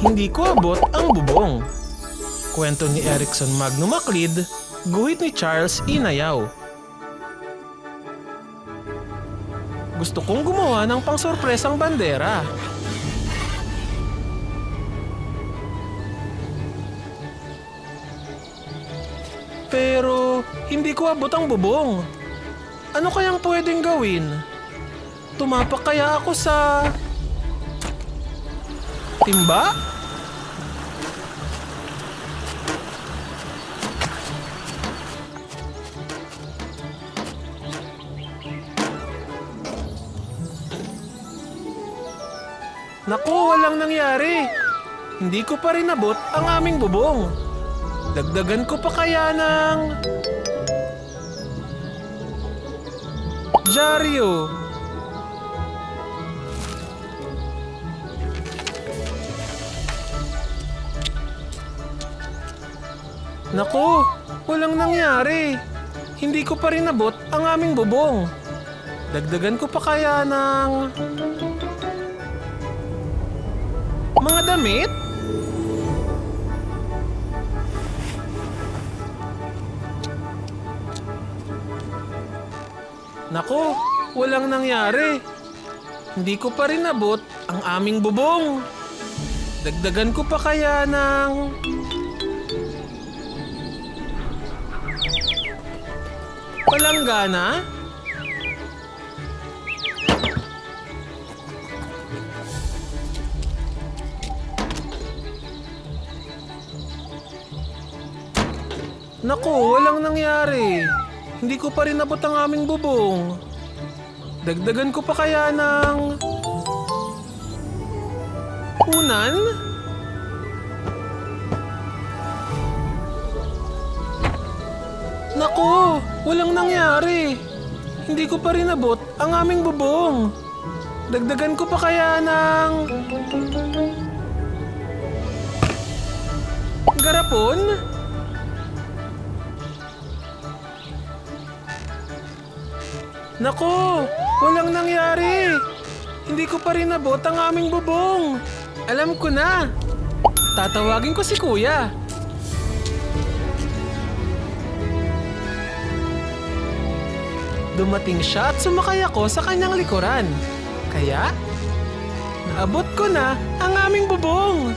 Hindi ko abot ang bubong. Kwento ni Erickson Magno Macleod, guhit ni Charles Inayaw. Gusto kong gumawa ng pangsorpresang bandera. Pero hindi ko abot ang bubong. Ano kayang pwedeng gawin? Tumapak kaya ako sa timba? Naku, walang nangyari. Hindi ko pa rin abot ang aming bubong. Dagdagan ko pa kaya ng dyaryo. Naku, walang nangyari. Hindi ko pa rin abot ang aming bubong. Dagdagan ko pa kaya ng mga damit? Naku, walang nangyari. Hindi ko pa rin abot ang aming bubong. Dagdagan ko pa kaya ng palanggana? Naku, walang nangyari. Hindi ko pa rin abot ang aming bubong. Dagdagan ko pa kaya ng unan? Naku, walang nangyari. Hindi ko pa rin abot ang aming bubong. Dagdagan ko pa kaya ng garapon? Naku, walang nangyari. Hindi ko pa rin abot ang aming bubong. Alam ko na. Tatawagin ko si Kuya. Dumating siya at sumakay ako sa kanyang likuran. Kaya, naabot ko na ang aming bubong.